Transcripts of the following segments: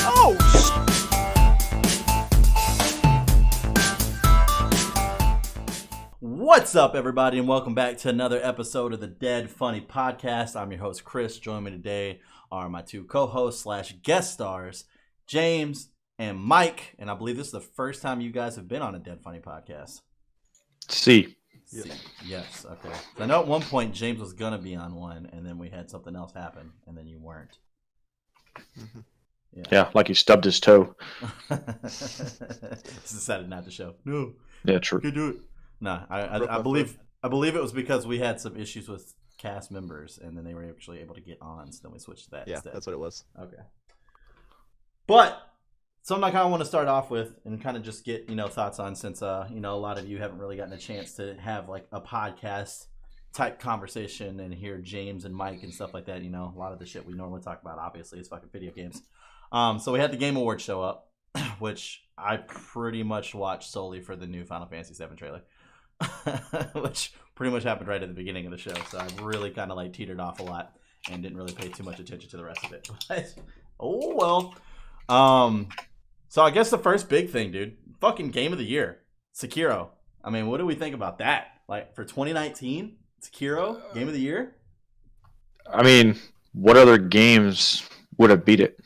Oh, What's up, everybody, and welcome back to another episode of the Dead Funny Podcast. I'm your host, Chris. Joining me today are my two co-hosts / guest stars, James and Mike. And I believe this is the first time you guys have been on a Dead Funny Podcast. C. Yes, okay. So I know at one point James was going to be on one, and then we had something else happen, and then you weren't. Mm-hmm. Yeah, like he stubbed his toe. Decided not to show. No. Yeah, true. You do it. No, I believe it was because we had some issues with cast members, and then they were actually able to get on, so then we switched to that instead. Yeah, that's what it was. Okay. But something I kind of want to start off with and kind of just get, thoughts on, since, a lot of you haven't really gotten a chance to have like a podcast type conversation and hear James and Mike and stuff like that. A lot of the shit we normally talk about, obviously, is fucking video games. So we had the Game Awards show up, which I pretty much watched solely for the new Final Fantasy VII trailer. Which pretty much happened right at the beginning of the show, so I really kind of like teetered off a lot and didn't really pay too much attention to the rest of it. But, oh well. So I guess the first big thing, dude, fucking game of the year, Sekiro. I mean, what do we think about that? Like for 2019, Sekiro, game of the year. I mean, what other games would have beat it?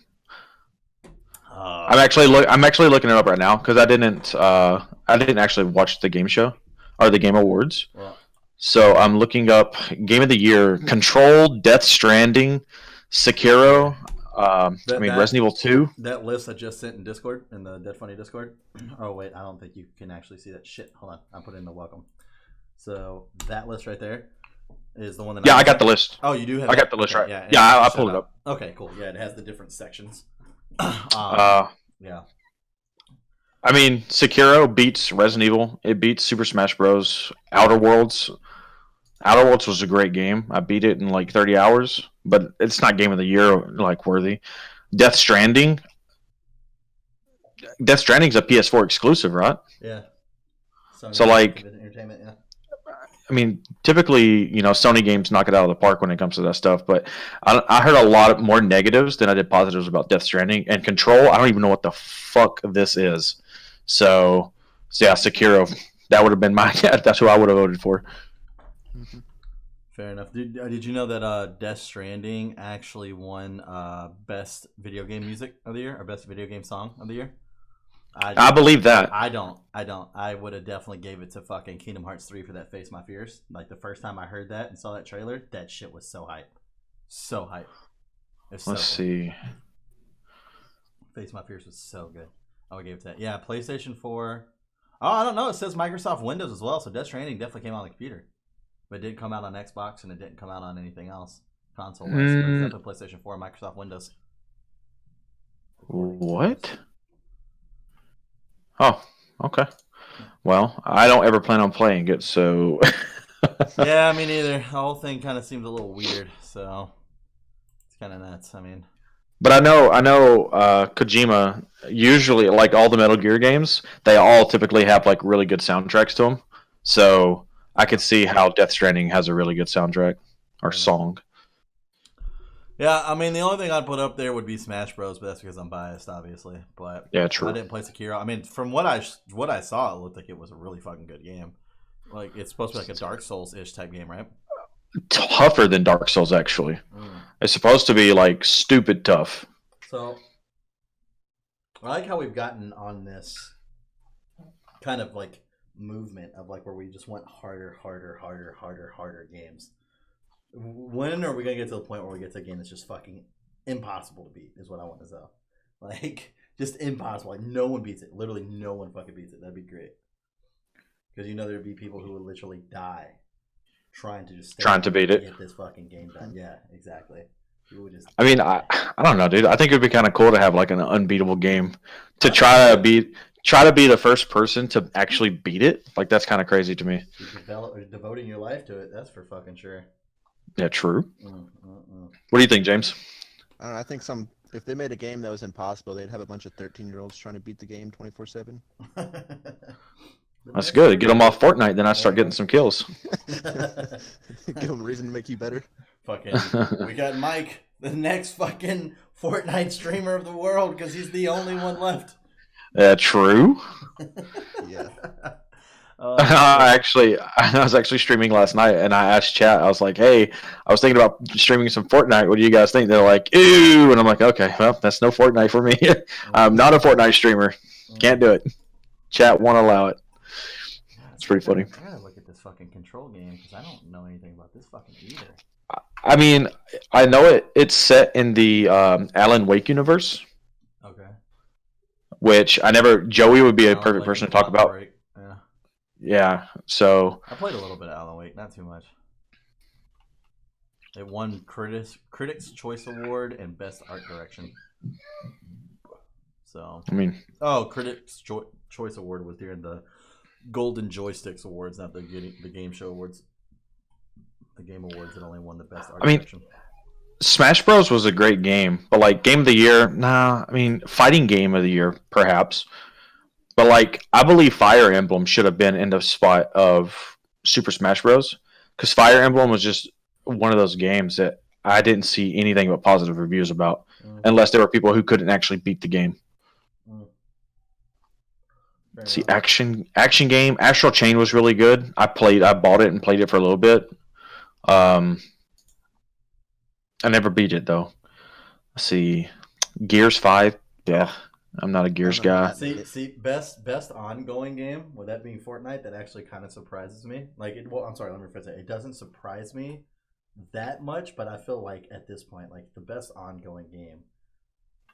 I'm actually looking it up right now because I didn't actually watch the game show or the Game Awards. Yeah. So I'm looking up Game of the Year: Control, Death Stranding, Sekiro. Resident Evil 2. That list I just sent in Discord, in the Dead Funny Discord. Oh wait, I don't think you can actually see that shit. Hold on, I'll put it in the welcome. So that list right there is the one that. Yeah, I got the list. Oh, you do have. I got the list, right? Yeah, I pulled it up. Okay, cool. Yeah, it has the different sections. Yeah. I mean, Sekiro beats Resident Evil. It beats Super Smash Bros. Outer Worlds. Outer Worlds was a great game. I beat it in like 30 hours, but it's not Game of the Year like worthy. Death Stranding's a PS4 exclusive, right? Yeah. So like, Entertainment, yeah. I mean, typically, Sony games knock it out of the park when it comes to that stuff, but I heard a lot more negatives than I did positives about Death Stranding. And Control, I don't even know what the fuck this is. So yeah, Sekiro, that would have been that's who I would have voted for. Fair enough. Did you know that Death Stranding actually won Best Video Game Music of the Year, or Best Video Game Song of the Year? I believe that. I don't. I would have definitely gave it to fucking Kingdom Hearts 3 for that Face My Fears. Like the first time I heard that and saw that trailer, that shit was so hype. So hype. Let's see. Face My Fears was so good. I would give it to that. Yeah, PlayStation 4. Oh, I don't know. It says Microsoft Windows as well, so Death Stranding definitely came out on the computer. But it did come out on Xbox, and it didn't come out on anything else console-wise. But it's definitely PlayStation 4 and Microsoft Windows. What? Oh, okay. Well, I don't ever plan on playing it, so... Yeah, me neither. The whole thing kind of seems a little weird, so it's kind of nuts. I mean... But I know Kojima, usually, like all the Metal Gear games, they all typically have like really good soundtracks to them. So I could see how Death Stranding has a really good soundtrack or song. Yeah, I mean, the only thing I'd put up there would be Smash Bros, but that's because I'm biased, obviously. But yeah, true. I didn't play Sekiro. I mean, from what I saw, it looked like it was a really fucking good game. Like, it's supposed to be like a Dark Souls-ish type game, right? Tougher than Dark Souls, actually. It's supposed to be like stupid tough. So I like how we've gotten on this kind of like movement of like where we just want harder games. When are we gonna get to the point where we get to a game that's just fucking impossible to beat? Is what I want to know. Like, just impossible. Like, no one beats it. Literally, no one fucking beats it. That'd be great. Because there'd be people who would literally die trying to beat it. Get this fucking game done. Yeah, exactly. I mean, I don't know, dude. I think it'd be kind of cool to have like an unbeatable game to try to be the first person to actually beat it. Like, that's kind of crazy to me. Devoting your life to it, that's for fucking sure. Yeah, true. What do you think, James? I don't know. I think if they made a game that was impossible, they'd have a bunch of 13-year-olds trying to beat the game 24/7. That's good. Get them off Fortnite, then I start getting some kills. Give them a reason to make you better. Fucking, we got Mike the next fucking Fortnite streamer of the world because he's the only one left. True. Yeah. I was actually streaming last night, and I asked chat. I was like, "Hey, I was thinking about streaming some Fortnite. What do you guys think?" They're like, "Ew," and I'm like, "Okay, well, that's no Fortnite for me. I'm not a Fortnite streamer. Can't do it. Chat won't allow it." It's pretty funny. I gotta look at this fucking Control game because I don't know anything about this fucking either. I mean, I know it's set in the Alan Wake universe. Okay. Which Joey would be a perfect person to talk about. Break. Yeah. Yeah, so I played a little bit of Alan Wake, not too much. It won Critics' Choice Award and Best Art Direction. So I mean, Critics' Choice Award was during the Golden Joysticks Awards, not the Game Show Awards. The Game Awards that only won the Best Art Direction. Smash Bros was a great game, but like Game of the Year, nah. I mean, Fighting Game of the Year, perhaps. But like, I believe Fire Emblem should have been in the spot of Super Smash Bros. Because Fire Emblem was just one of those games that I didn't see anything but positive reviews about, unless there were people who couldn't actually beat the game. See, action game. Astral Chain was really good. I bought it and played it for a little bit. I never beat it though. Let's see, Gears 5. Yeah, I'm not a Gears guy. See, best ongoing game with that being Fortnite. That actually kind of surprises me. I'm sorry, let me rephrase it. It doesn't surprise me that much, but I feel like at this point, like the best ongoing game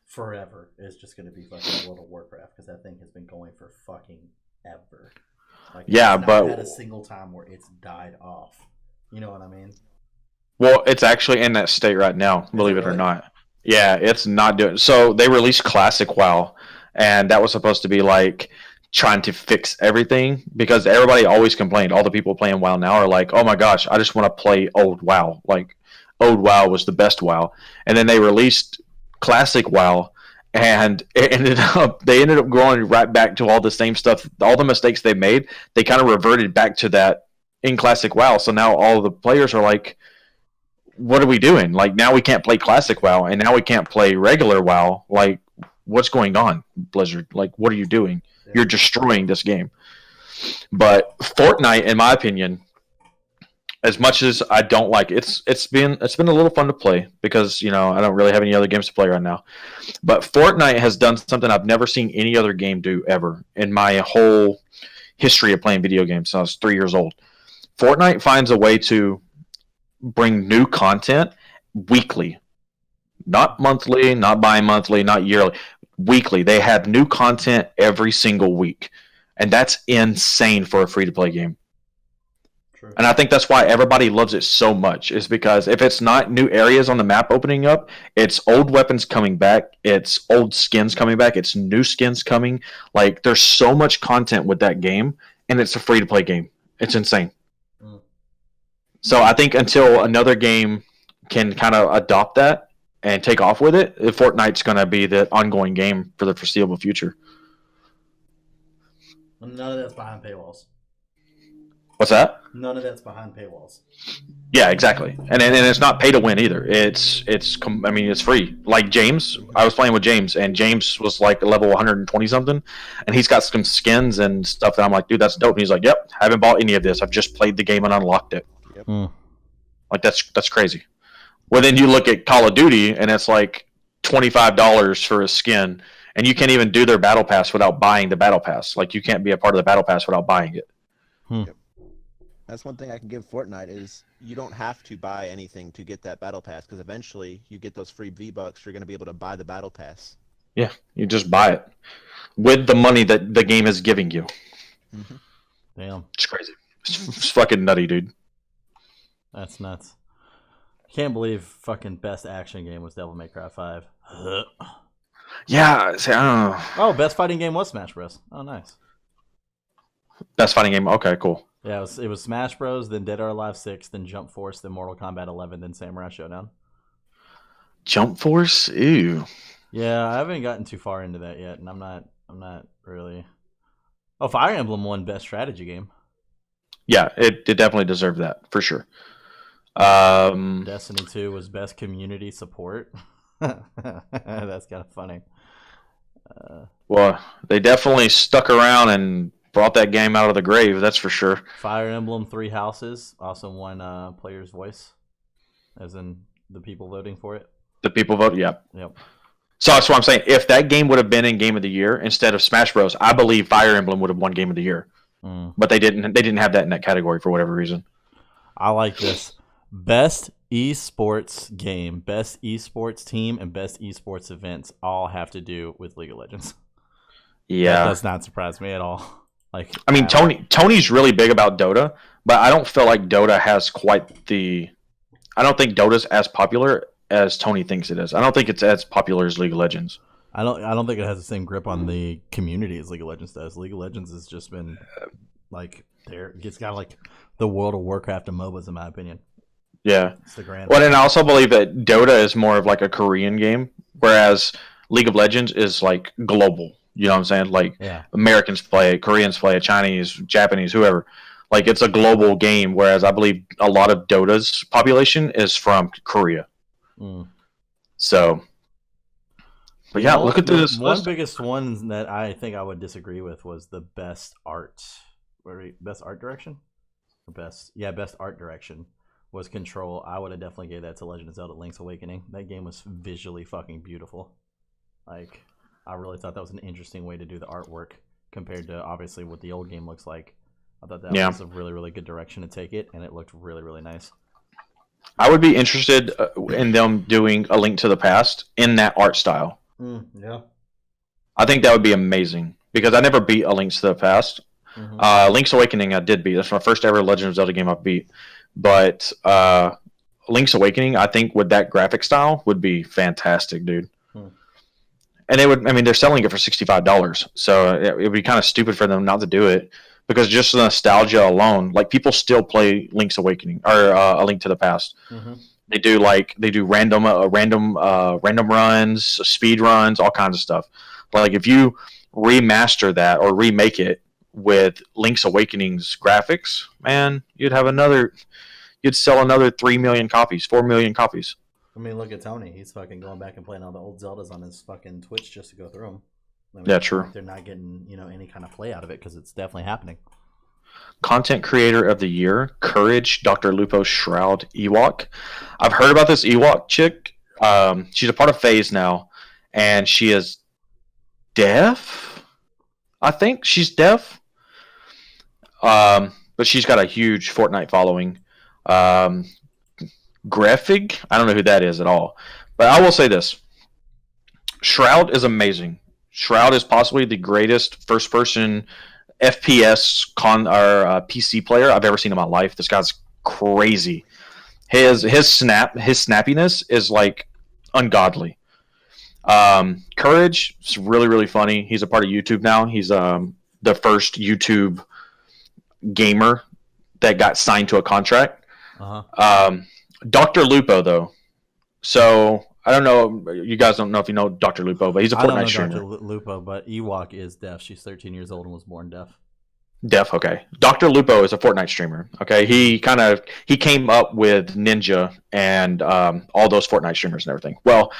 forever is just going to be fucking World of Warcraft because that thing has been going for fucking ever. Like, yeah, it's but not had a single time where it's died off. You know what I mean? Well, it's actually in that state right now, believe it or not. Yeah, it's not doing. So they released Classic WoW, and that was supposed to be like trying to fix everything because everybody always complained. All the people playing WoW now are like, "Oh my gosh, I just want to play old WoW." Like old WoW was the best WoW, and then they released Classic WoW, and they ended up going right back to all the same stuff, all the mistakes they made. They kind of reverted back to that in Classic WoW. So now all the players are like, what are we doing? Like, now we can't play Classic WoW, and now we can't play regular WoW. Like, what's going on, Blizzard? Like, what are you doing? Yeah. You're destroying this game. But Fortnite, in my opinion, as much as I don't like it, it's been a little fun to play because, I don't really have any other games to play right now. But Fortnite has done something I've never seen any other game do ever in my whole history of playing video games since I was 3 years old. Fortnite finds a way to bring new content weekly, not monthly, not bi-monthly, not yearly, weekly. They have new content every single week, and that's insane for a free-to-play game. True. And I think that's why everybody loves it so much, is because if it's not new areas on the map opening up, it's old weapons coming back, it's old skins coming back, it's new skins coming. Like, there's so much content with that game, and it's a free-to-play game. It's insane. So I think until another game can kind of adopt that and take off with it, Fortnite's going to be the ongoing game for the foreseeable future. None of that's behind paywalls. What's that? None of that's behind paywalls. Yeah, exactly. And it's not pay to win either. It's free. Like James, I was playing with James, and James was like level 120 something, and he's got some skins and stuff that I'm like, dude, that's dope. And he's like, yep, haven't bought any of this. I've just played the game and unlocked it. Yep. Like that's crazy. Well, then you look at Call of Duty, and it's like $25 for a skin, and you can't even do their battle pass without buying the battle pass. Like, you can't be a part of the battle pass without buying it. Yep. That's one thing I can give Fortnite is you don't have to buy anything to get that battle pass because eventually you get those free V-Bucks. You're going to be able to buy the battle pass. Yeah, you just buy it with the money that the game is giving you. Mm-hmm. Damn, it's crazy. It's fucking nutty, dude. That's nuts. I can't believe fucking best action game was Devil May Cry 5. Yeah, see, I don't know. Oh, best fighting game was Smash Bros. Oh, nice. Best fighting game. Okay, cool. Yeah, it was Smash Bros, then Dead or Alive 6, then Jump Force, then Mortal Kombat 11, then Samurai Showdown. Jump Force? Ew. Yeah, I haven't gotten too far into that yet, and I'm not really. Oh, Fire Emblem won best strategy game. Yeah, it definitely deserved that for sure. Destiny 2 was best community support. That's kind of funny. Well, they definitely stuck around and brought that game out of the grave. That's for sure. Fire Emblem Three Houses also won player's voice, as in the people voting for it. The people vote. Yep. Yep. So that's what I'm saying. If that game would have been in Game of the Year instead of Smash Bros, I believe Fire Emblem would have won Game of the Year. But they didn't. They didn't have that in that category for whatever reason. I like this. Best esports game, best esports team, and best esports events all have to do with League of Legends. Yeah, that does not surprise me at all. Like, I mean, Tony's really big about Dota, but I don't feel like Dota has quite the. I don't think Dota's as popular as Tony thinks it is. I don't think it's as popular as League of Legends. I don't think it has the same grip on the community as League of Legends does. League of Legends has just been like it's got like the World of Warcraft and MOBAs in my opinion. Yeah. It's the grand. Well, and I also believe that Dota is more of like a Korean game, whereas League of Legends is like global. You know what I'm saying? Like Americans play it, Koreans play it, Chinese, Japanese, whoever. Like it's a global game, whereas I believe a lot of Dota's population is from Korea. So, but yeah, look at this. One biggest one that I think I would disagree with was the best art. Best art direction? Or best art direction was Control. I would have definitely gave that to Legend of Zelda Link's Awakening. That game was visually fucking beautiful. Like, I really thought that was an interesting way to do the artwork compared to obviously what the old game looks like. I thought that was a really, really good direction to take it, and it looked really, really nice. I would be interested in them doing A Link to the Past in that art style. Yeah. I think that would be amazing because I never beat A Link to the Past. Link's Awakening I did beat. That's my first ever Legend of Zelda game I beat. But Link's Awakening, I think with that graphic style would be fantastic, dude. And they would, I mean, they're selling it for $65, so it would be kind of stupid for them not to do it because just the nostalgia alone, like people still play Link's Awakening or A Link to the Past. They do random runs, speed runs, all kinds of stuff. Like if you remaster that or remake it with Link's Awakening's graphics, man, you'd sell another 3 million copies, 4 million copies. I mean, look at Tony. He's fucking going back and playing all the old Zeldas on his fucking Twitch just to go through them. I mean, yeah, true. They're not getting any kind of play out of it because it's definitely happening. Content Creator of the Year, Courage, Dr. Lupo, Shroud, Ewok. I've heard about this Ewok chick. She's a part of FaZe now, and she is deaf. I think she's deaf. But she's got a huge Fortnite following. Graphic, I don't know who that is at all. But I will say this. Shroud is amazing. Shroud is possibly the greatest first-person FPS PC player I've ever seen in my life. This guy's crazy. His snappiness is like ungodly. Courage is really, really funny. He's a part of YouTube now. He's the first YouTube gamer that got signed to a contract. Dr. Lupo, though. So I don't know. You guys don't know if you know Dr. Lupo, but he's a Fortnite streamer. Dr. Lupo, but Ewok is deaf. She's 13 years old and was born deaf. Deaf, okay. Dr. Lupo is a Fortnite streamer. Okay, he came up with Ninja and all those Fortnite streamers and everything. Well,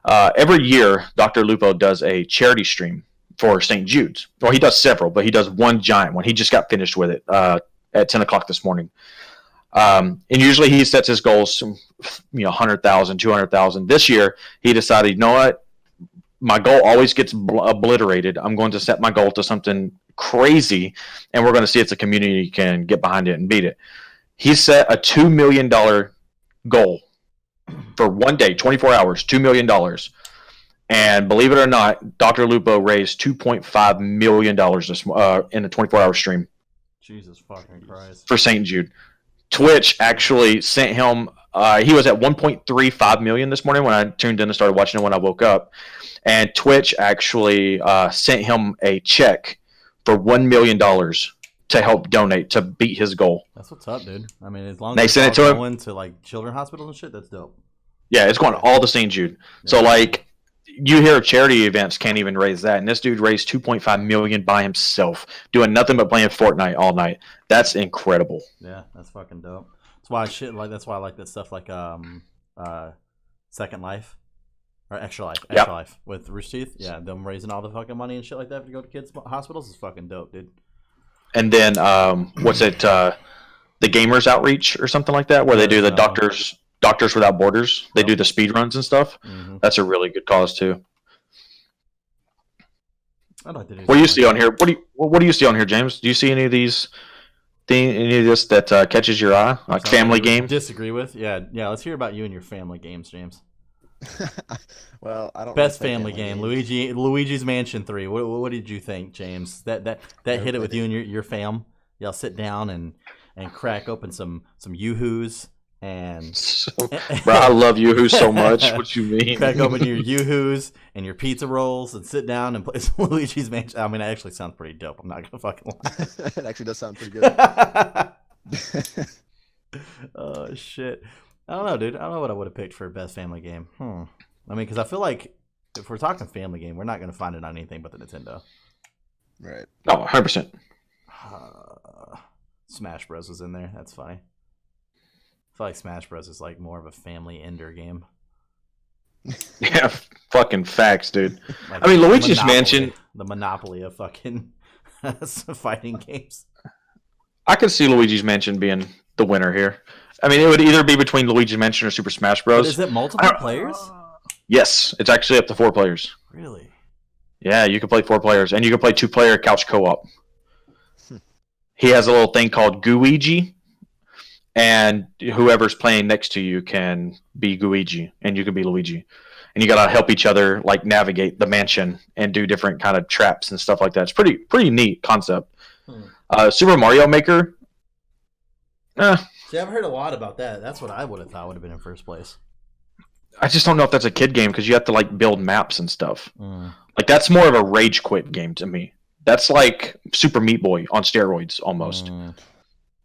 every year Dr. Lupo does a charity stream for St. Jude's. Well, he does several, but he does one giant one. He just got finished with it at 10 o'clock this morning. And usually he sets his goals, 100,000, 200,000. This year he decided, you know what? My goal always gets obliterated. I'm going to set my goal to something crazy, and we're going to see if the community can get behind it and beat it. He set a $2 million goal for one day, 24 hours, $2 million. And believe it or not, Dr. Lupo raised $2.5 million in a 24-hour stream. Jesus fucking Christ. For St. Jude. Twitch actually sent him, he was at 1.35 million this morning when I tuned in and started watching it when I woke up. And Twitch actually sent him a check for $1 million to help donate to beat his goal. That's what's up, dude. I mean, as long as they sent it to going to like children's hospitals and shit, that's dope. Yeah, it's going all to St. Jude. Yeah. So like, you hear of charity events can't even raise that, and this dude raised 2.5 million by himself, doing nothing but playing Fortnite all night. That's incredible. Yeah, that's fucking dope. That's why I like that stuff like Second Life or Extra Life. Yep. Extra Life with Rooster Teeth. Yeah, them raising all the fucking money and shit like that to go to kids' hospitals is fucking dope, dude. And then what's it? The Gamers Outreach or something like that, where they do the Doctors Without Borders. They do the speed runs and stuff. Mm-hmm. That's a really good cause too. I'd like to do. What do you see on here? What do you see on here, James? Do you see any of these? Any of this that catches your eye? Like family game? Disagree with? Yeah. Let's hear about you and your family games, James. Well, I don't. Best family game, Luigi's Mansion 3. What did you think, James? That hit it with you and your fam. Y'all sit down and crack open some yoo-hoos and. Bro, I love yoo-hoos so much. What you mean? Crack open your yoo-hoos and your pizza rolls and sit down and play some Luigi's Mansion. I mean, it actually sounds pretty dope. I'm not gonna fucking lie. It actually does sound pretty good. Oh shit. I don't know, dude. I don't know what I would have picked for best family game. I mean, because I feel like if we're talking family game, we're not going to find it on anything but the Nintendo. Right. Oh, 100%. Smash Bros. Was in there. That's funny. I feel like Smash Bros. Is like more of a family ender game. Yeah, fucking facts, dude. Like I mean, Luigi's Mansion. The monopoly of fucking fighting games. I could see Luigi's Mansion being the winner here. I mean, it would either be between Luigi's Mansion or Super Smash Bros. But is it multiple players? Yes, it's actually up to 4 players. Really? Yeah, you can play 4 players, and you can play 2-player couch co-op. He has a little thing called Gooigi, and whoever's playing next to you can be Gooigi, and you can be Luigi. And you gotta help each other like navigate the mansion and do different kind of traps and stuff like that. It's pretty neat concept. Super Mario Maker. See, I've heard a lot about that. That's what I would have thought would have been in first place. I just don't know if that's a kid game because you have to like build maps and stuff. Like that's more of a rage quit game to me. That's like Super Meat Boy on steroids almost.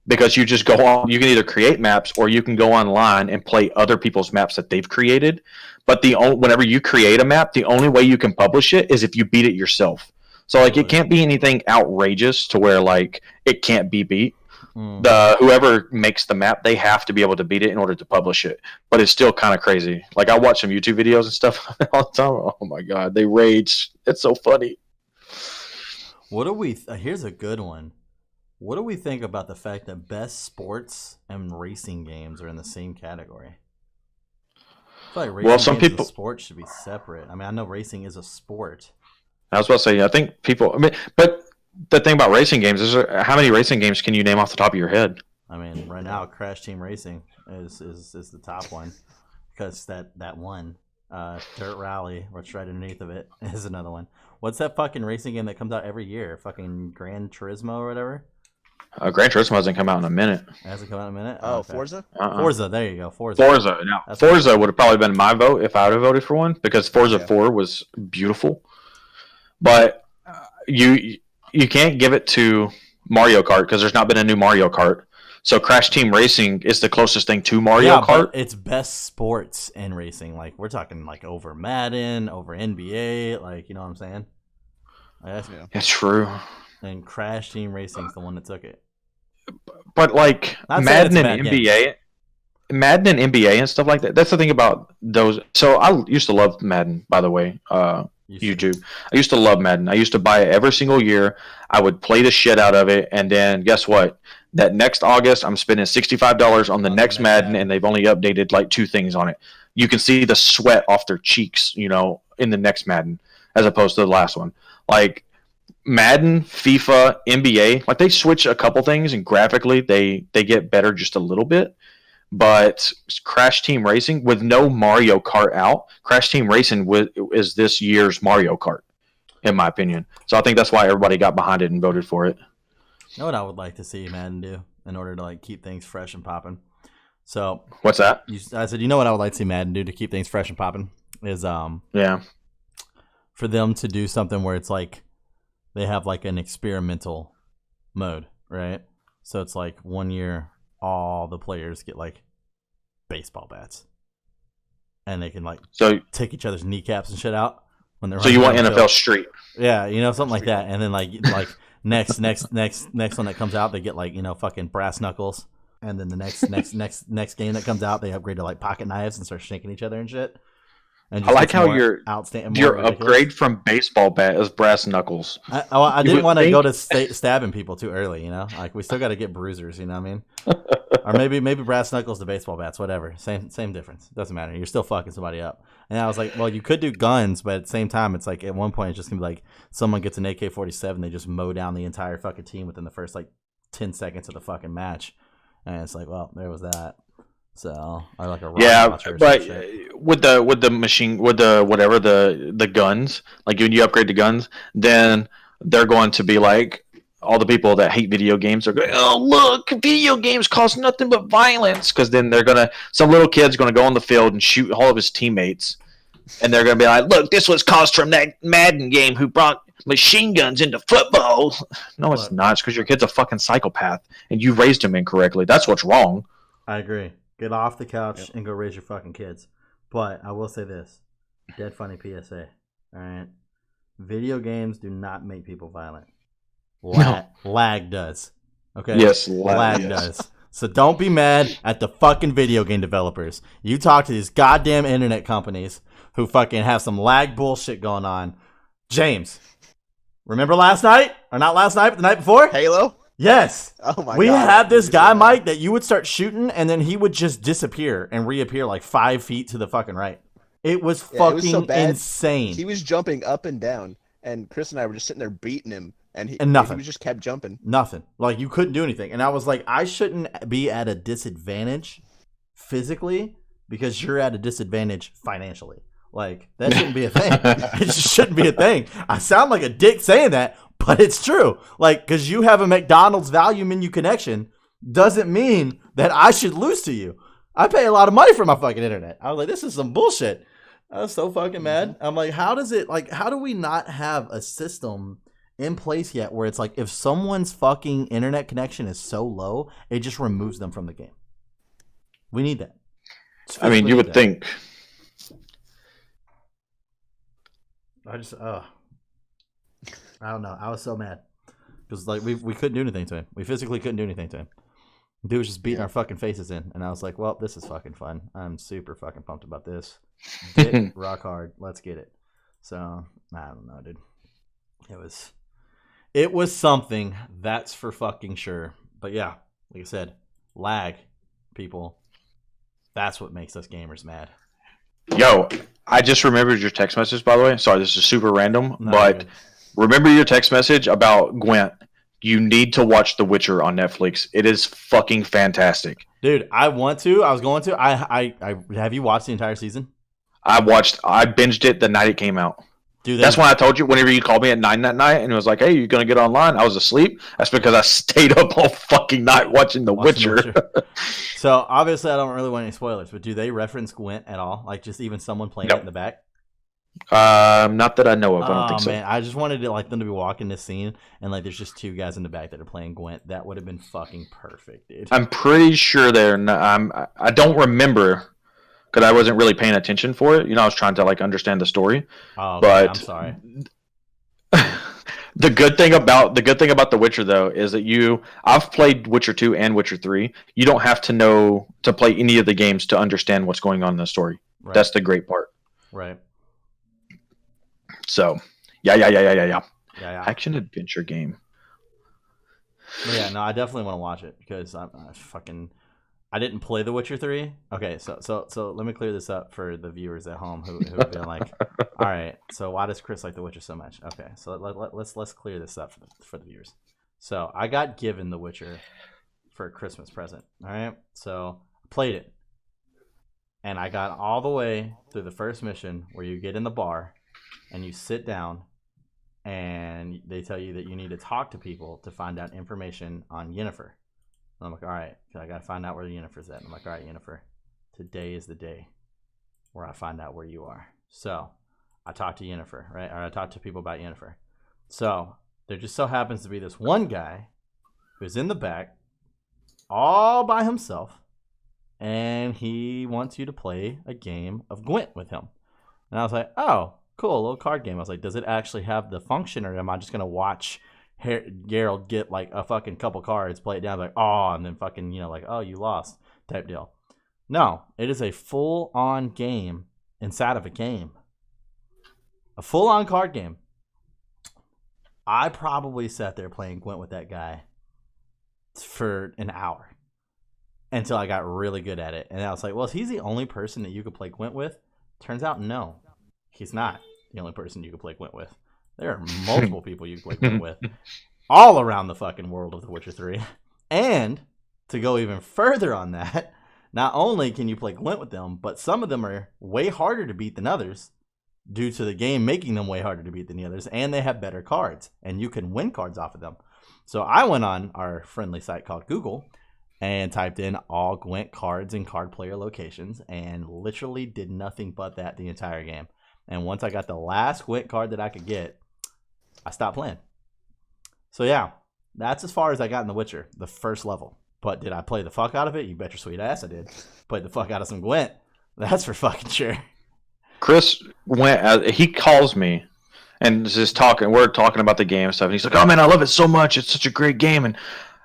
Because you just go on, you can either create maps or you can go online and play other people's maps that they've created. But whenever you create a map, the only way you can publish it is if you beat it yourself. So like it can't be anything outrageous to where like it can't be beat. Whoever makes the map, they have to be able to beat it in order to publish it. But it's still kind of crazy. Like I watch some YouTube videos and stuff all the time. Oh my god, they rage. It's so funny. What do we? Here's a good one. What do we think about the fact that best sports and racing games are in the same category? I feel like racing some games people and sports should be separate. I mean, I know racing is a sport. I was about to say, I think people. I mean, but the thing about racing games is, how many racing games can you name off the top of your head? I mean, right now, Crash Team Racing is the top one because that one Dirt Rally, what's right underneath of it, is another one. What's that fucking racing game that comes out every year? Fucking Gran Turismo or whatever. Gran Turismo hasn't come out in a minute. It hasn't come out in a minute. Oh, okay. Forza. Forza, there you go. Forza. Now, Forza would have probably been my vote if I would have voted for one because Forza 4 was beautiful. But you can't give it to Mario Kart because there's not been a new Mario Kart. So Crash Team Racing is the closest thing to Mario Kart. But it's best sports in racing. Like we're talking like over Madden, over NBA, like you know what I'm saying? It's true. And Crash Team Racing is the one that took it. But like Madden and NBA, Madden and NBA and stuff like that. That's the thing about those. So I used to love Madden, by the way. YouTube. I used to love Madden. I used to buy it every single year. I would play the shit out of it, and then guess what? That next August, I'm spending $65 on the next Madden, and they've only updated like 2 things on it. You can see the sweat off their cheeks, you know, in the next Madden, as opposed to the last one. Like Madden, FIFA, NBA, like they switch a couple things, and graphically they get better just a little bit. But Crash Team Racing, with no Mario Kart out, Crash Team Racing is this year's Mario Kart, in my opinion. So I think that's why everybody got behind it and voted for it. You know what I would like to see Madden do in order to like keep things fresh and popping? So what's that? I said, you know what I would like to see Madden do to keep things fresh and popping is for them to do something where it's like they have like an experimental mode, right? So it's like 1 year all the players get like baseball bats, and they can like take each other's kneecaps and shit out when they're. So you want NFL Street? Yeah, you know, something like that, and then like next one that comes out, they get like, you know, fucking brass knuckles And then the next game that comes out, they upgrade to like pocket knives and start shanking each other and shit. And I like how your ridiculous. upgrade from baseball bat is brass knuckles. I didn't want to go to stabbing people too early, you know. Like we still got to get bruisers, you know what I mean? Or maybe brass knuckles to baseball bats, whatever. Same difference. Doesn't matter. You're still fucking somebody up. And I was like, well, you could do guns, but at the same time, it's like at one point it's just gonna be like someone gets an AK-47, they just mow down the entire fucking team within the first like 10 seconds of the fucking match, and it's like, well, there was that. So or like a but with the machine with the guns, like when you upgrade the guns, then they're going to be like all the people that hate video games are going, oh look, video games cause nothing but violence, because then some little kid's gonna go on the field and shoot all of his teammates, and they're gonna be like, look, this was caused from that Madden game who brought machine guns into football. No, it's not. It's because your kid's a fucking psychopath and you raised him incorrectly. That's what's wrong. I agree. Get off the couch and go raise your fucking kids. But I will say this. Dead funny PSA. Alright? Video games do not make people violent. Lag does. Okay? Yes, lag does. So don't be mad at the fucking video game developers. You talk to these goddamn internet companies who fucking have some lag bullshit going on. James, remember last night? Or not last night, but the night before? Halo? Yes. Oh my god. We had this guy, Mike, that you would start shooting and then he would just disappear and reappear like 5 feet to the fucking right. It was fucking so insane. He was jumping up and down, and Chris and I were just sitting there beating him, and nothing. He just kept jumping. Nothing. Like you couldn't do anything. And I was like, I shouldn't be at a disadvantage physically because you're at a disadvantage financially. Like that shouldn't be a thing. It just shouldn't be a thing. I sound like a dick saying that, but it's true. Like, because you have a McDonald's value menu connection doesn't mean that I should lose to you. I pay a lot of money for my fucking internet. I was like, this is some bullshit. I was so fucking mad. I'm like, how do we not have a system in place yet where it's like if someone's fucking internet connection is so low, it just removes them from the game? We need that. I mean, you would think. I don't know. I was so mad because like we couldn't do anything to him. We physically couldn't do anything to him. Dude was just beating our fucking faces in, and I was like, "Well, this is fucking fun. I'm super fucking pumped about this. Get rock hard. Let's get it." So I don't know, dude. It was something, that's for fucking sure. But yeah, like I said, lag, people. That's what makes us gamers mad. Yo, I just remembered your text message, by the way. Sorry, this is super random, No, but remember your text message about Gwent. You need to watch The Witcher on Netflix. It is fucking fantastic. Dude, I want to. I was going to. I have you watched the entire season? I binged it the night it came out. Dude, that's when I told you whenever you called me at 9 that night and it was like, hey, you're going to get online. I was asleep. That's because I stayed up all fucking night watching The Witcher. So obviously I don't really want any spoilers, but do they reference Gwent at all? Like just even someone playing it in the back? Not that I know of. I don't think so. Man, I just wanted to like them to be walking this scene and like there's just 2 guys in the back that are playing Gwent. That would have been fucking perfect, dude. I'm pretty sure they're not. I don't remember because I wasn't really paying attention for it. You know, I was trying to like understand the story. Oh, okay, but I'm sorry. The good thing about The Witcher though is that I've played Witcher 2 and Witcher 3. You don't have to know to play any of the games to understand what's going on in the story. Right. That's the great part. Right. So, yeah. Action adventure game. But yeah, no, I definitely want to watch it because I didn't play The Witcher 3. Okay, so let me clear this up for the viewers at home who have been like, all right, so why does Chris like The Witcher so much? Okay, so let's clear this up for the viewers. So I got given The Witcher for a Christmas present. All right, so I played it, and I got all the way through the first mission where you get in the bar, and you sit down, and they tell you that you need to talk to people to find out information on Yennefer. I'm like, all right, I got to find out where Yennefer's at. I'm like, all right, Yennefer, today is the day where I find out where you are. So I talked to Yennefer, right? Or I talked to people about Yennefer. So there just so happens to be this one guy who's in the back all by himself, and he wants you to play a game of Gwent with him. And I was like, oh, cool, a little card game. I was like, does it actually have the function, or am I just going to watch Geralt get like a fucking couple cards, play it down, like, oh, and then fucking, like, oh, you lost type deal. No, it is a full on game inside of a game. A full on card game. I probably sat there playing Gwent with that guy for an hour until I got really good at it. And I was like, well, he's the only person that you could play Gwent with? Turns out, no, he's not the only person you could play Gwent with. There are multiple people you can play Gwent with all around the fucking world of The Witcher 3. And to go even further on that, not only can you play Gwent with them, but some of them are way harder to beat than others due to the game making them way harder to beat than the others, and they have better cards, and you can win cards off of them. So I went on our friendly site called Google and typed in all Gwent cards and card player locations and literally did nothing but that the entire game. And once I got the last Gwent card that I could get, I stopped playing. So yeah, that's as far as I got in The Witcher, the first level. But did I play the fuck out of it? You bet your sweet ass I did. Played the fuck out of some Gwent. That's for fucking sure. Chris he calls me and is just talking. We're talking about the game and stuff. And he's like, oh man, I love it so much. It's such a great game. And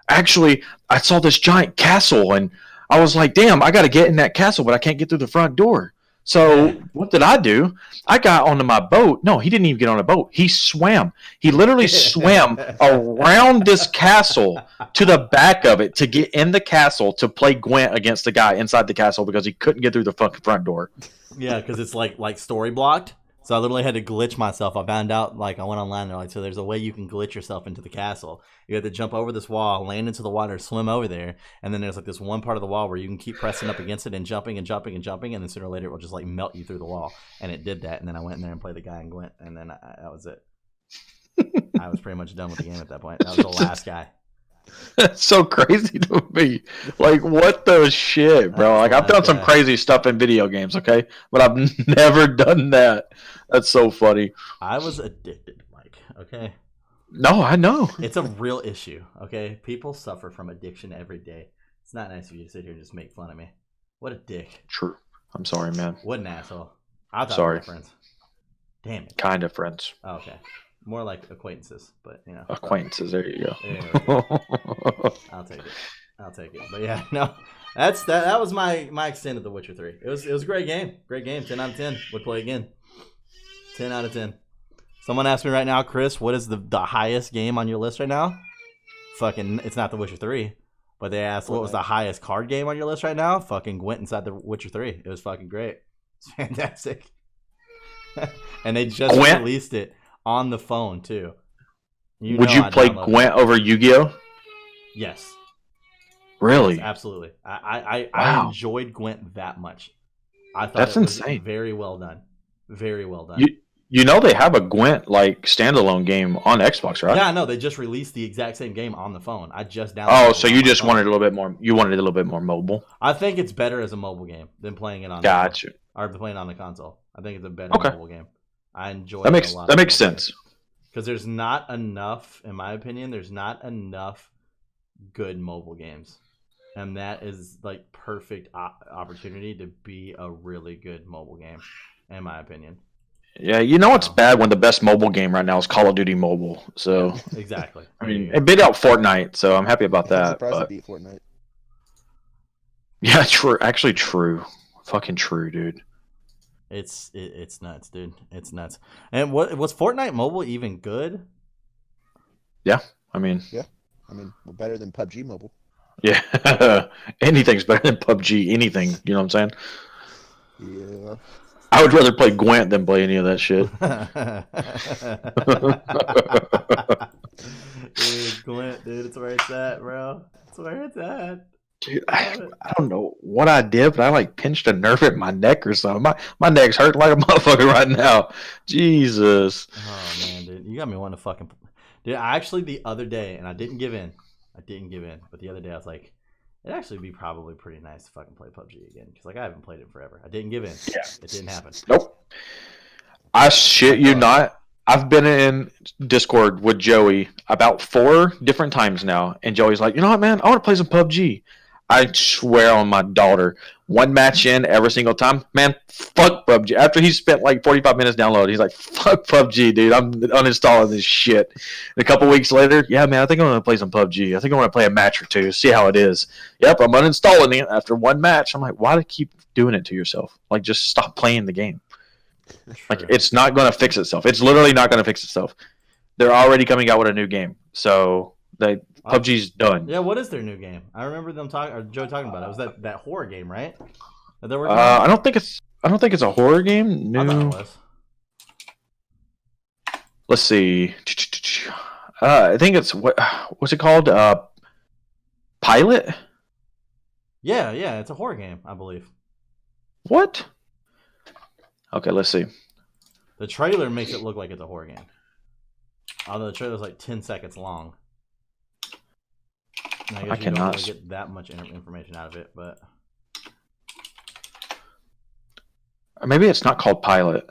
actually, I saw this giant castle and I was like, damn, I got to get in that castle, but I can't get through the front door. So what did I do? I got onto my boat. No, he didn't even get on a boat. He swam. He literally swam around this castle to the back of it to get in the castle to play Gwent against the guy inside the castle because he couldn't get through the fucking front door. Yeah, because it's like story blocked. So I literally had to glitch myself. I found out, like, I went online and they're like, so there's a way you can glitch yourself into the castle. You have to jump over this wall, land into the water, swim over there, and then there's like this one part of the wall where you can keep pressing up against it and jumping and jumping and jumping, and then sooner or later it will just like melt you through the wall. And it did that, and then I went in there and played the guy and Gwent, and then that was it. I was pretty much done with the game at that point. That was the last guy. That's so crazy to me. Like, what the shit, bro? Like, I've done some crazy stuff in video games, okay? But I've never done that. That's so funny. I was addicted, Mike, okay? No, I know. It's a real issue, okay? People suffer from addiction every day. It's not nice of you to sit here and just make fun of me. What a dick. True. I'm sorry, man. What an asshole. I thought sorry. We were friends. Damn it. Kind of friends. Oh, okay. More like acquaintances, but you know. Acquaintances, there you go. I'll take it. But yeah, no. That was my extent of The Witcher 3. It was a great game. Great game. 10 out of 10. Would play again. 10 out of 10. Someone asked me right now, Chris, what is the highest game on your list right now? Fucking, it's not The Witcher 3. But they asked what was the highest card game on your list right now? Fucking Gwent inside The Witcher 3. It was fucking great. It's fantastic. And they just released it on the phone too. Would you play Gwent over Yu-Gi-Oh? Yes. Really? Yes, absolutely. I enjoyed Gwent that much. I thought that's insane. Very well done. Very well done. You know they have a Gwent like standalone game on Xbox, right? Yeah, no, they just released the exact same game on the phone. I just downloaded it. Oh, so you just wanted a little bit more. You wanted it a little bit more mobile. I think it's better as a mobile game than playing it on. Gotcha. Or playing on the console. I think it's a better mobile game. I enjoy that. It a lot. That makes sense. Because there's not enough, in my opinion, there's not enough good mobile games. And that is like perfect opportunity to be a really good mobile game, in my opinion. Yeah, you know what's bad when the best mobile game right now is Call of Duty Mobile. So exactly. I mean, it beat out Fortnite, so I'm happy about that. I'm surprised it beat Fortnite. Yeah, true. Actually, true. Fucking true, dude. It's nuts, dude. It's nuts. And was Fortnite Mobile even good? Yeah, I mean, better than PUBG Mobile. Yeah, anything's better than PUBG. Anything, you know what I'm saying? Yeah. I would rather play Gwent than play any of that shit. Dude, Gwent, dude, it's where it's at, bro. It's where it's at. Dude, I don't know what I did, but I like pinched a nerve at my neck or something. My neck's hurting like a motherfucker right now. Jesus. Oh man, dude, you got me wanting to fucking. Dude, I actually the other day, and I didn't give in. But the other day I was like, it'd actually be probably pretty nice to fucking play PUBG again because like I haven't played it in forever. I didn't give in. Yeah, it didn't happen. Nope. I shit you not. I've been in Discord with Joey about 4 different times now, and Joey's like, you know what, man? I want to play some PUBG. I swear on my daughter, one match in every single time. Man, fuck PUBG. After he spent like 45 minutes downloading, he's like, fuck PUBG, dude. I'm uninstalling this shit. And a couple weeks later, yeah, man, I think I'm going to play some PUBG. I think I want to play a match or two, see how it is. Yep, I'm uninstalling it after one match. I'm like, why do you keep doing it to yourself? Like, just stop playing the game. Like, it's not going to fix itself. It's literally not going to fix itself. They're already coming out with a new game. So, PUBG's done. Yeah, what is their new game? I remember them talking, or Joe talking about it. It was that horror game, right? That they're working on? I don't think it's a horror game. I thought New. it was. Let's see. I think it's what's it called? Pilot? Yeah, it's a horror game, I believe. What? Okay, let's see. The trailer makes it look like it's a horror game. Although the trailer's like 10 seconds long. And I guess you don't really get that much information out of it, but maybe it's not called Pilot.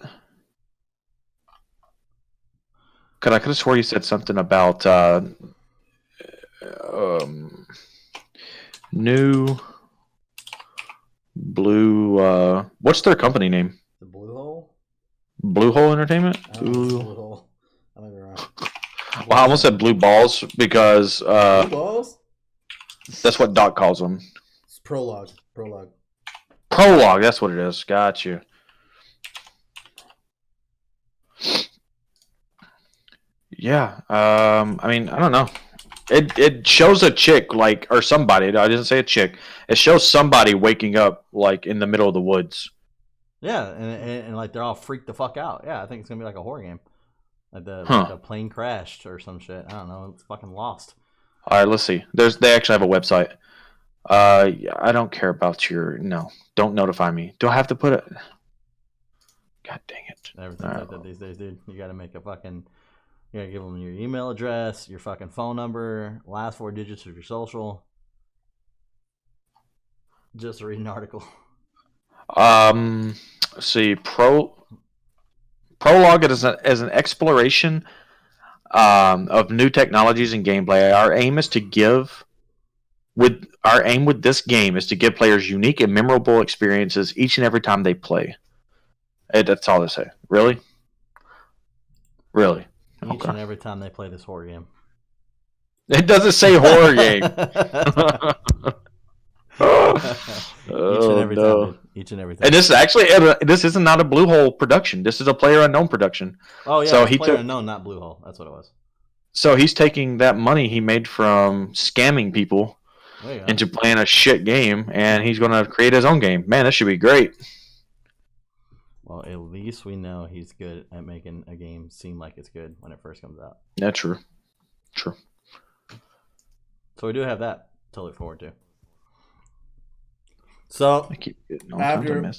Cause I could have swore you said something about new blue. What's their company name? The Blue Hole. Blue Hole Entertainment. Blue Hole. I might be wrong. Well, I almost said Blue Balls because Blue Balls. That's what Doc calls them. It's Prologue. Prologue. That's what it is. Got you. Yeah. I mean, I don't know. It shows a chick or somebody. I didn't say a chick. It shows somebody waking up in the middle of the woods. Yeah, and like they're all freaked the fuck out. Yeah, I think it's gonna be like a horror game. Like the plane crashed or some shit. I don't know. It's fucking lost. All right, let's see. They actually have a website. I don't care about no. Don't notify me. Do I have to put it? God dang it! Everything's like that these days, dude. You gotta make a fucking. You gotta give them your email address, your fucking phone number, last 4 digits of your social. Just to read an article. Let's see. Prologue is an exploration of new technologies and gameplay. Our aim with this game is to give players unique and memorable experiences each and every time they play. That's all they say. Really? Each and every time they play this horror game. It doesn't say horror game. Each and every time. And this is not a Blue Hole production. This is a Player Unknown production. Oh yeah, so Player Unknown, not Blue Hole. That's what it was. So he's taking that money he made from scamming people into playing a shit game, and he's going to create his own game. Man, that should be great. Well, at least we know he's good at making a game seem like it's good when it first comes out. Yeah, true. So we do have that to look forward to. So, after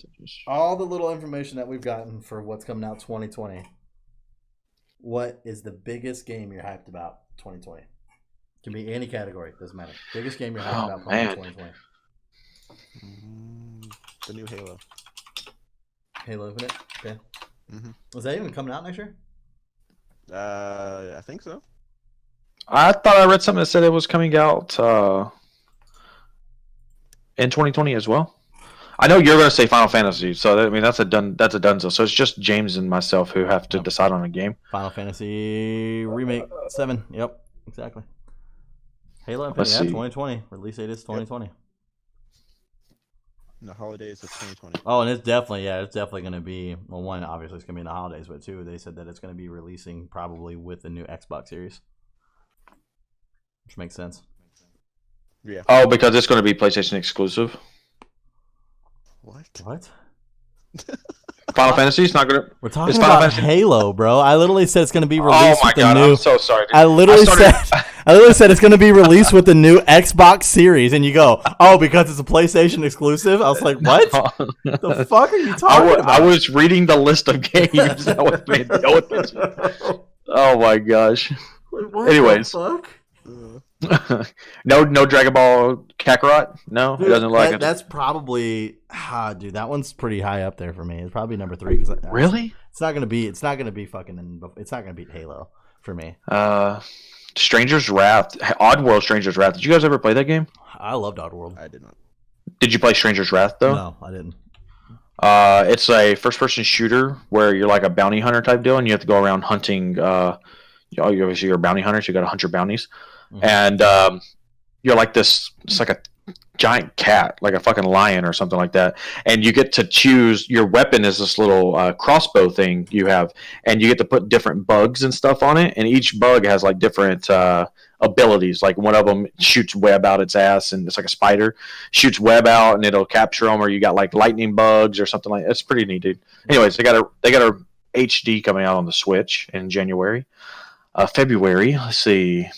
all the little information that we've gotten for what's coming out 2020, what is the biggest game you're hyped about 2020? Can be any category, doesn't matter. Biggest game you're hyped about playing 2020? The new Halo. Halo Infinite? Okay. Mm-hmm. Is that even coming out next year? I think so. I thought I read something that said it was coming out in 2020 as well. I know you're going to say Final Fantasy, so I mean that's a donezo. So it's just James and myself who have to decide on a game. Final Fantasy Remake 7. Yep, exactly. Halo Infinite, 2020. Release date is 2020. Yep. The holidays of 2020. Oh, and it's definitely going to be, well, one, obviously it's going to be in the holidays, but two, they said that it's going to be releasing probably with the new Xbox Series. Which makes sense. Yeah. Oh, because it's going to be PlayStation exclusive. What? Final Fantasy is not going to. We're talking about Halo, bro. I literally said it's going to be released with the new. I'm so sorry. Dude. I literally said it's going to be released with the new Xbox Series, and you go, oh, because it's a PlayStation exclusive. I was like, what? The fuck are you talking about? I was reading the list of games. That was made to go with this. Oh my gosh. What Anyways. the fuck? No Dragon Ball Kakarot? No, dude, it doesn't like it. That's probably dude, that one's pretty high up there for me. It's probably number 3 cuz really? It's not going to be fucking it's not going to beat Halo for me. Stranger's Wrath, Oddworld Stranger's Wrath. Did you guys ever play that game? I loved Oddworld. I did not. Did you play Stranger's Wrath though? No, I didn't. It's a first-person shooter where you're like a bounty hunter type deal, and you have to go around hunting. You obviously you're a bounty hunter, so you got to hunt your bounties, and you're like this. It's like a giant cat, like a fucking lion or something like that, and you get to choose. Your weapon is this little crossbow thing you have, and you get to put different bugs and stuff on it, and each bug has like different abilities. Like one of them shoots web out its ass, and it's like a spider shoots web out, and it'll capture them. Or you got like lightning bugs or something like that. It's pretty neat, dude. Anyways, they got a HD coming out on the Switch in January, February. Let's see.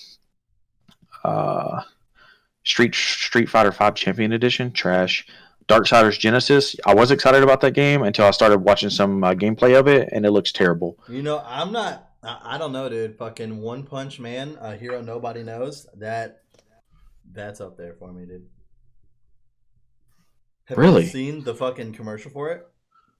Street Fighter V Champion Edition, trash. Darksiders Genesis. I was excited about that game until I started watching some gameplay of it, and it looks terrible. You know, I'm not. I don't know, dude. Fucking One Punch Man, a hero nobody knows. That's up there for me, dude. Have Really? you seen the fucking commercial for it?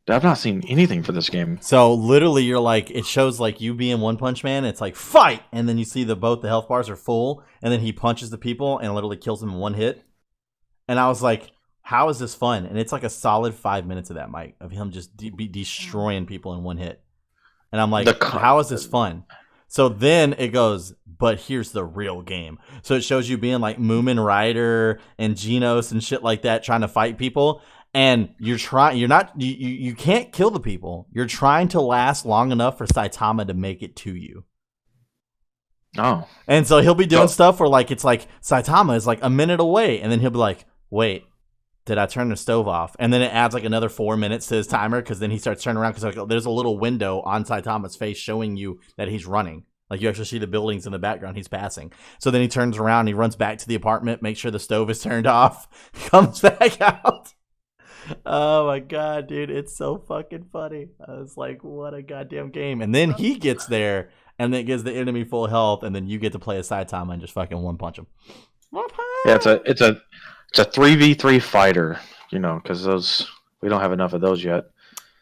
I've not seen anything for this game. So literally, you're like, it shows like you being One Punch Man. It's like fight, and then you see both the health bars are full, and then he punches the people and literally kills them in one hit. And I was like, how is this fun? And it's like a solid 5 minutes of that, Mike, of him just destroying people in one hit. And I'm like, how is this fun? So then it goes, but here's the real game. So it shows you being like Moomin Rider and Genos and shit like that, trying to fight people. And you can't kill the people. You're trying to last long enough for Saitama to make it to you. Oh. And so he'll be doing stuff where like it's like Saitama is like a minute away, and then he'll be like, wait, did I turn the stove off? And then it adds like another 4 minutes to his timer, because then he starts turning around, because like, there's a little window on Saitama's face showing you that he's running. Like you actually see the buildings in the background he's passing. So then he turns around, he runs back to the apartment, makes sure the stove is turned off, comes back out. Oh my god, dude, it's so fucking funny. I was like, what a goddamn game. And then he gets there and then gives the enemy full health, and then you get to play a Saitama and just fucking one punch him. Yeah, it's a 3v3 fighter, you know, because we don't have enough of those yet.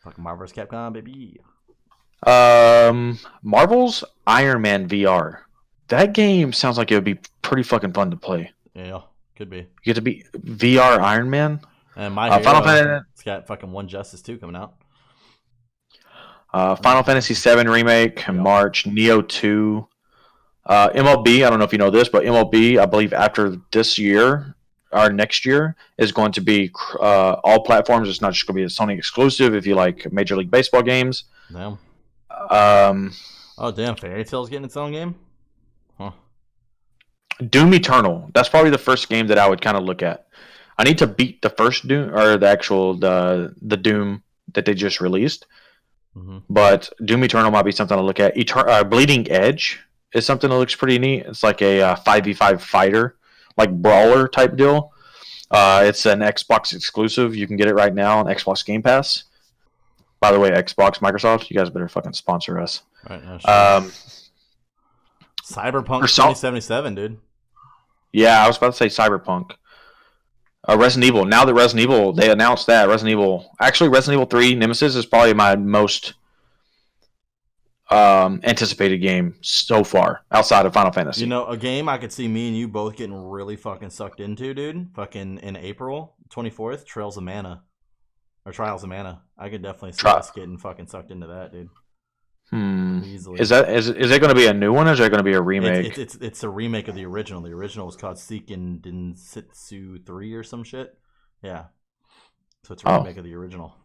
Fucking Marvel vs. Capcom, baby. Marvel's Iron Man VR. That game sounds like it would be pretty fucking fun to play. Yeah, could be. You get to be VR Iron Man. And my Final Fantasy. It's got fucking One Justice 2 coming out. Final Fantasy VII Remake in March. Neo 2. MLB, I don't know if you know this, but MLB, I believe after this year or next year, is going to be all platforms. It's not just going to be a Sony exclusive if you like Major League Baseball games. Damn. Oh, damn. Fairy Tail's getting its own game? Huh. Doom Eternal. That's probably the first game that I would kind of look at. I need to beat the first Doom, or the actual the Doom that they just released. Mm-hmm. But Doom Eternal might be something to look at. Bleeding Edge is something that looks pretty neat. It's like a 5v5 fighter, like brawler type deal. It's an Xbox exclusive. You can get it right now on Xbox Game Pass. By the way, Xbox, Microsoft, you guys better fucking sponsor us. Right, no, sure. Cyberpunk 2077, dude. Yeah, I was about to say Cyberpunk. Resident Evil. Now that Resident Evil, they announced that Resident Evil 3 Nemesis is probably my most anticipated game so far outside of Final Fantasy. You know, a game I could see me and you both getting really fucking sucked into, dude. Fucking in April 24th, Trials of Mana. I could definitely see us getting fucking sucked into that, dude. Easily. Is it going to be a new one, or is it going to be a remake? It's a remake of the original. The original was called Seiken Densetsu 3 or some shit. Yeah. So it's a remake of the original.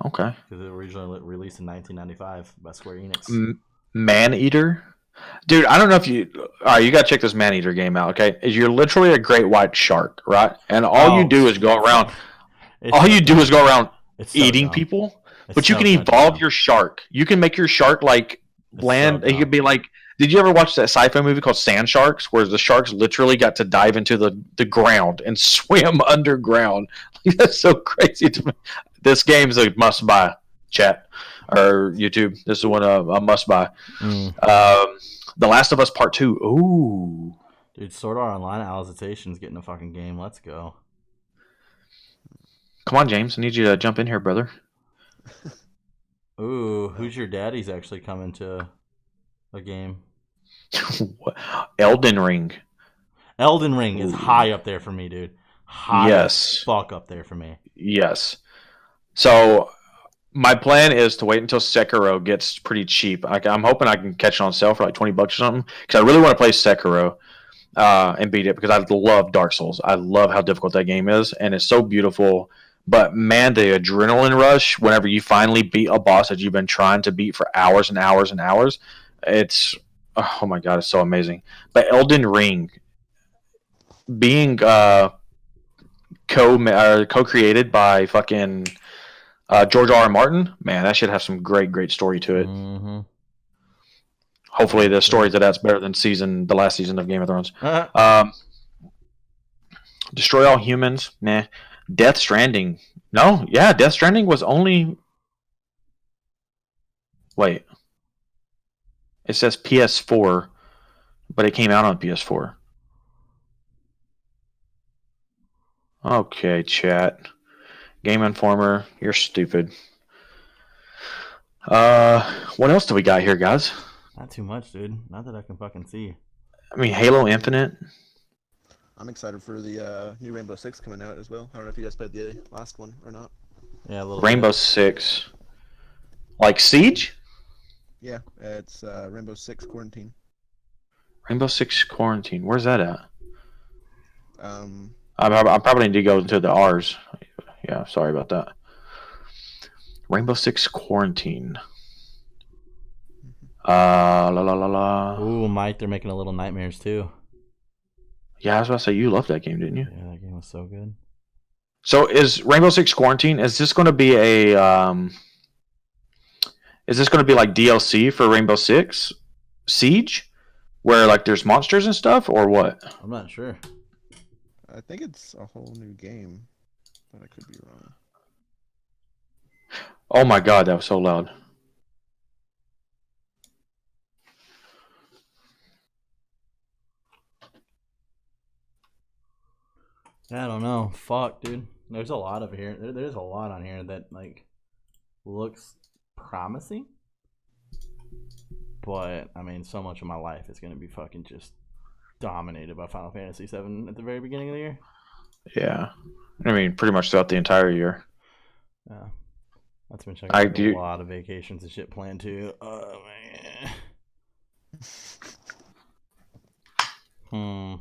Okay. Because it was originally released in 1995 by Square Enix. Man-Eater? Dude, I don't know if you... All right, you got to check this Man-Eater game out, okay? You're literally a great white shark, right? And all you do is go around... eating people. But you can evolve your shark. You can make your shark like land. It could be like. Did you ever watch that sci-fi movie called Sand Sharks, where the sharks literally got to dive into the ground and swim underground? That's so crazy to me. This game is a must-buy. Chat or YouTube. This is one a must-buy. The Last of Us Part 2. Ooh, dude, Sword Art Online Alicization is getting a fucking game. Let's go. Come on, James. I need you to jump in here, brother. Ooh, Who's Your Daddy's actually coming to a game. Elden Ring. Elden Ring is Ooh. high up there for me, dude. High Yes. fuck up there for me. Yes. So my plan is to wait until Sekiro gets pretty cheap. I'm hoping I can catch it on sale for like $20 or something, because I really want to play Sekiro and beat it, because I love Dark Souls. I love how difficult that game is, and it's so beautiful. But man, the adrenaline rush whenever you finally beat a boss that you've been trying to beat for hours and hours and hours, it's, oh my god, it's so amazing. But Elden Ring, being co-created by fucking George R. R. Martin, man, that should have some great story to it. Mm-hmm. Hopefully, the story to that's better than the last season of Game of Thrones. Destroy All Humans, nah. Death Stranding, no, yeah, Death Stranding was only. Wait, it says PS4, but it came out on PS4. Okay, chat. Game Informer, you're stupid. What else do we got here, guys? Not too much, dude. Not that I can fucking see. I mean, Halo Infinite. I'm excited for the new Rainbow Six coming out as well. I don't know if you guys played the last one or not. Yeah, a little Rainbow bit. Six. Like Siege? Yeah, it's Rainbow Six Quarantine. Rainbow Six Quarantine. Where's that at? I I probably need to go to the R's. Yeah, sorry about that. Rainbow Six Quarantine. La la la la. Ooh, Mike, they're making a little Nightmares too. Yeah, I was about to say, you loved that game, didn't you? Yeah, that game was so good. So is Rainbow Six Quarantine, is this going to be a is this going to be like DLC for Rainbow Six Siege, where like there's monsters and stuff, or what? I'm not sure. I think it's a whole new game, but I could be wrong. Oh my god, that was so loud. I don't know. Fuck, dude. There's a lot of here. There's a lot on here that like looks promising, but I mean, so much of my life is gonna be fucking just dominated by Final Fantasy VII at the very beginning of the year. Yeah, I mean, pretty much throughout the entire year. Yeah, that's been I checking do- a lot of vacations and shit planned too. Oh man.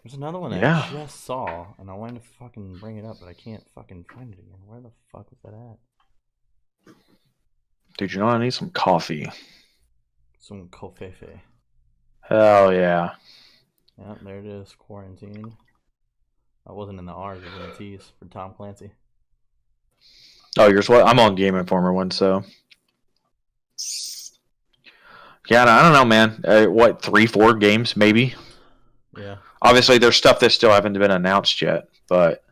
There's another one that Yeah. I just saw, and I wanted to fucking bring it up, but I can't fucking find it again. Where the fuck was that at? Dude, you know I need some coffee. Some Kofefe. Hell yeah. Yeah, there it is. Quarantine. I wasn't in the R's, it was in the T's for Tom Clancy. Oh, yours what? I'm on Game Informer one, so. Yeah, I don't know, man. What, 3-4 games, maybe? Yeah. Obviously, there's stuff that still haven't been announced yet, but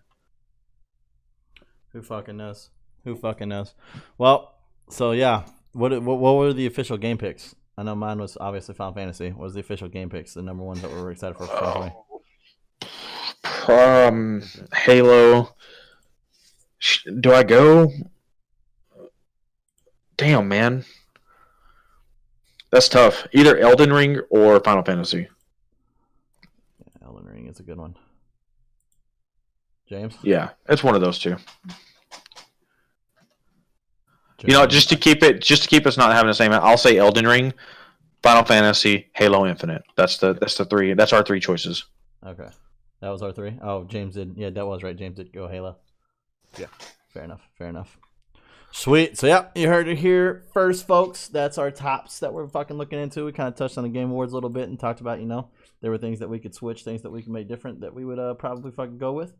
Who fucking knows? Who fucking knows? Well, so yeah. What were the official game picks? I know mine was obviously Final Fantasy. What was the official game picks? The number ones that we were excited for 2020? Halo. Do I go? Damn, man. That's tough. Either Elden Ring or Final Fantasy. Yeah, Elden Ring is a good one. James? Yeah, it's one of those two. James. You know, just to keep us not having the same. I'll say Elden Ring, Final Fantasy, Halo Infinite. That's the three. That's our three choices. Okay. That was our three? Oh, James did. Yeah, that was right. James did go Halo. Yeah. Fair enough. Sweet. So, yeah, you heard it here first, folks. That's our tops that we're fucking looking into. We kind of touched on the Game Awards a little bit and talked about, there were things that we could switch, things that we could make different that we would probably fucking go with.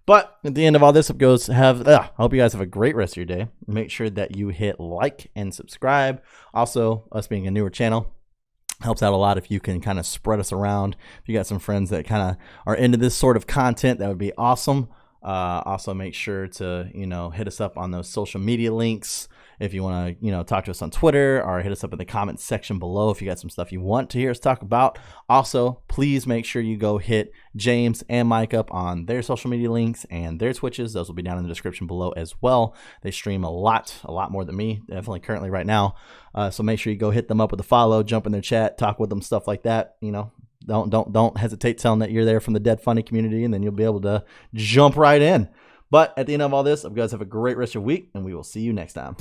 But at the end of all this, it goes, I hope you guys have a great rest of your day. Make sure that you hit like and subscribe. Also, us being a newer channel, helps out a lot if you can kind of spread us around. If you got some friends that kind of are into this sort of content, that would be awesome. Also, make sure to, hit us up on those social media links. if you want to, talk to us on Twitter or hit us up in the comments section below if you got some stuff you want to hear us talk about. Also, please make sure you go hit James and Mike up on their social media links and their Twitches. Those will be down in the description below as well. They stream a lot more than me, definitely currently right now. So make sure you go hit them up with a follow, jump in their chat, talk with them, stuff like that. Don't hesitate telling that you're there from the Dead Funny community, and then you'll be able to jump right in. But at the end of all this, I hope you guys have a great rest of your week, and we will see you next time.